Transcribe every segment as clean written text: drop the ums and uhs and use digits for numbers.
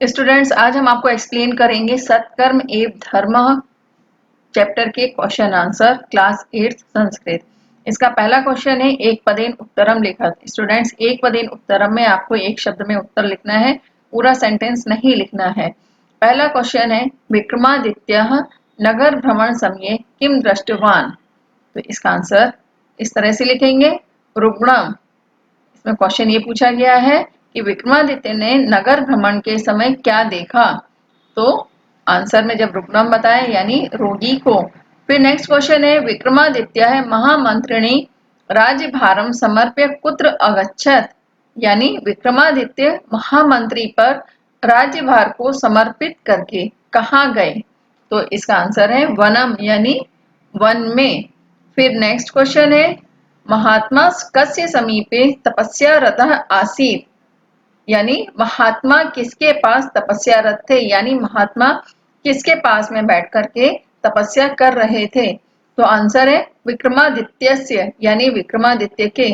Students, आज हम आपको एक्सप्लेन करेंगे सत्कर्म एवं धर्म चैप्टर के क्वेश्चन आंसर क्लास 8 संस्कृत। इसका पहला क्वेश्चन है एक पदेन उत्तरम लिखत। स्टूडेंट्स, एक पदेन उत्तरम में आपको एक शब्द में उत्तर लिखना है, पूरा सेंटेंस नहीं लिखना है। पहला क्वेश्चन है विक्रमादित्यः नगर भ्रमण समये किम दृष्टवान। तो इसका आंसर इस तरह से लिखेंगे रुग्णम। इसमें क्वेश्चन ये पूछा गया है कि विक्रमादित्य ने नगर भ्रमण के समय क्या देखा। तो आंसर में जब रुग्णम बताए यानी रोगी को। फिर नेक्स्ट क्वेश्चन है विक्रमादित्य है महामंत्रिणी राज्यभारम समर्प्य कुत्र अगच्छत। यानी विक्रमादित्य महामंत्री पर राज्यभार को समर्पित करके कहाँ गए। तो इसका आंसर है वनम यानी वन में। फिर नेक्स्ट क्वेश्चन है महात्मा कस्य समीपे तपस्यारतः आसीत्। यानी महात्मा किसके पास तपस्यारत थे, यानी महात्मा किसके पास में बैठ करके तपस्या कर रहे थे। तो आंसर है विक्रमादित्यस्य यानी विक्रमादित्य के।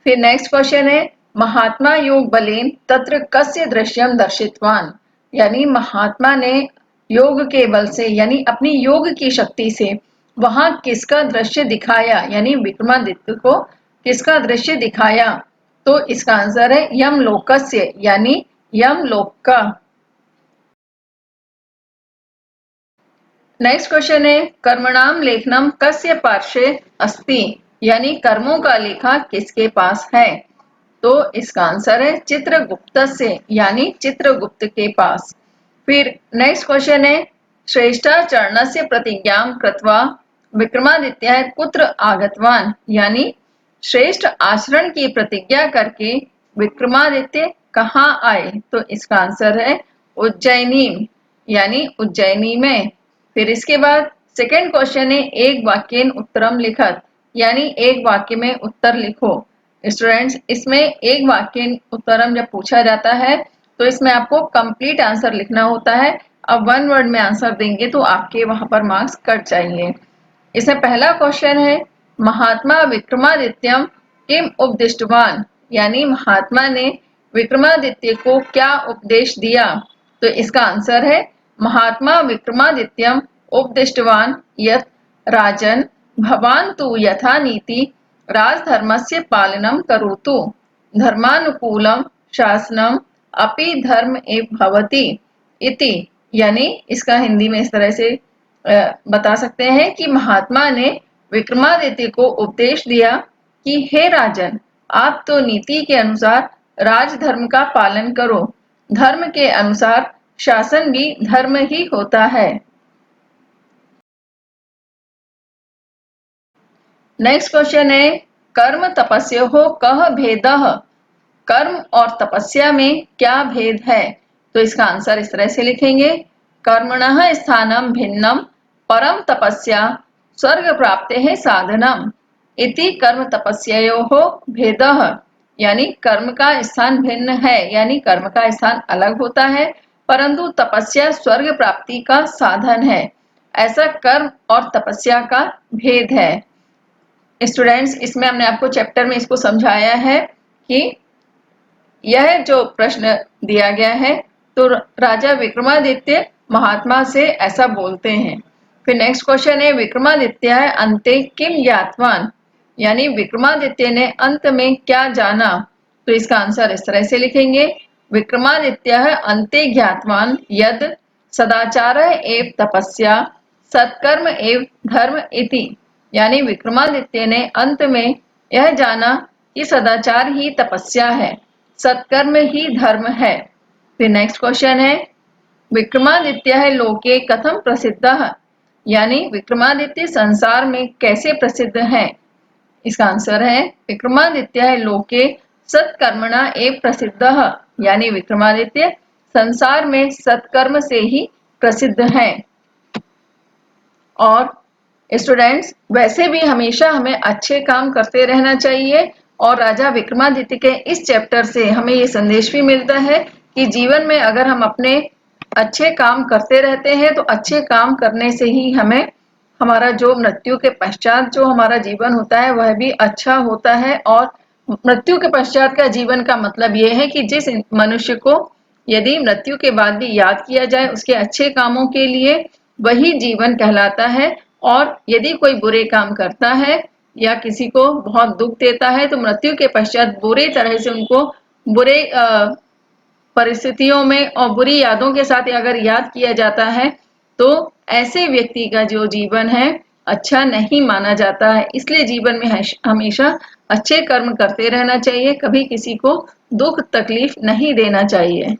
फिर नेक्स्ट क्वेश्चन है महात्मा योग बलेन तत्र कस्य दृश्यम दर्शितवान। यानी महात्मा ने योग के बल से यानी अपनी योग की शक्ति से वहां किसका दृश्य दिखाया, यानी विक्रमादित्य को किसका दृश्य दिखाया। तो इसका आंसर है यम लोकस्य यानी यम लोक का। नेक्स्ट क्वेश्चन है कर्मणाम लेखनम कस्य पार्श्वे अस्ति। यानी कर्मों का लेखा किसके पास है। तो इसका आंसर है चित्रगुप्तस्य यानी चित्रगुप्त के पास। फिर नेक्स्ट क्वेश्चन है श्रेष्ठाचरणस्य प्रतिज्ञां कृत्वा विक्रमादित्य कुत्र आगतवान। यानी श्रेष्ठ आचरण की प्रतिज्ञा करके विक्रमादित्य कहाँ आए। तो इसका आंसर है उज्जैनी यानी उज्जैनी में। फिर इसके बाद सेकंड क्वेश्चन है एक वाक्येन उत्तरम लिखत। यानी एक वाक्य में उत्तर लिखो। स्टूडेंट्स, इसमें एक वाक्य उत्तरम जब पूछा जाता है तो इसमें आपको कंप्लीट आंसर लिखना होता है। अब वन वर्ड में आंसर देंगे तो आपके वहां पर मार्क्स कट जाएंगे। इसमें पहला क्वेश्चन है महात्मा विक्रमादित्यम किम उपदिष्टवान। यानी महात्मा ने विक्रमादित्य को क्या उपदेश दिया। तो इसका आंसर है महात्मा विक्रमादित्यम उपदिष्टवान यत् राजन भवान तु यथा नीति राजधर्मस्य पालनम करोतु धर्मानुकूलम शासनम अपि धर्म एव भवति इति। यानी इसका हिंदी में इस तरह से बता सकते हैं कि महात्मा ने विक्रमादित्य को उपदेश दिया कि हे राजन, आप तो नीति के अनुसार राजधर्म का पालन करो, धर्म के अनुसार शासन भी धर्म ही होता है। नेक्स्ट क्वेश्चन है कर्म तपस्योः कः भेदः। कर्म और तपस्या में क्या भेद है। तो इसका आंसर इस तरह से लिखेंगे कर्मणः स्थानम भिन्नम परम तपस्या स्वर्ग प्राप्तेः साधनम इति कर्म तपस्योः भेदः। यानी कर्म का स्थान भिन्न है, यानी कर्म का स्थान अलग होता है, परंतु तपस्या स्वर्ग प्राप्ति का साधन है। ऐसा कर्म और तपस्या का भेद है। स्टूडेंट्स, इसमें हमने आपको चैप्टर में इसको समझाया है कि यह जो प्रश्न दिया गया है तो राजा विक्रमादित्य महात्मा से ऐसा बोलते हैं। फिर नेक्स्ट क्वेश्चन है विक्रमादित्य है अंते किम ज्ञातवान। यानी विक्रमादित्य ने अंत में क्या जाना। तो इसका आंसर इस तरह से लिखेंगे विक्रमादित्य है अंते ज्ञातवान यद सदाचार एव तपस्या सत्कर्म एव धर्म इति। यानी विक्रमादित्य ने अंत में यह जाना कि सदाचार ही तपस्या है, सत्कर्म ही धर्म है। फिर नेक्स्ट क्वेश्चन है विक्रमादित्य है लोके कथम प्रसिद्ध। यानी विक्रमादित्य संसार में कैसे प्रसिद्ध है। इसका आंसर है विक्रमादित्य है लोके सत्कर्मणा एव प्रसिद्ध। यानी विक्रमादित्य संसार में सत्कर्म से ही प्रसिद्ध है। और स्टूडेंट्स, वैसे भी हमेशा हमें अच्छे काम करते रहना चाहिए। और राजा विक्रमादित्य के इस चैप्टर से हमें ये संदेश भी मिलता है कि जीवन में अगर हम अपने अच्छे काम करते रहते हैं तो अच्छे काम करने से ही हमें हमारा जो मृत्यु के पश्चात जो हमारा जीवन होता है वह भी अच्छा होता है। और मृत्यु के पश्चात का जीवन का मतलब ये है कि जिस मनुष्य को यदि मृत्यु के बाद भी याद किया जाए उसके अच्छे कामों के लिए, वही जीवन कहलाता है। और यदि कोई बुरे काम करता है या किसी को बहुत दुख देता है तो मृत्यु के पश्चात बुरे तरह से उनको बुरे परिस्थितियों में और बुरी यादों के साथ अगर याद किया जाता है तो ऐसे व्यक्ति का जो जीवन है अच्छा नहीं माना जाता है। इसलिए जीवन में हमेशा अच्छे कर्म करते रहना चाहिए, कभी किसी को दुख तकलीफ नहीं देना चाहिए।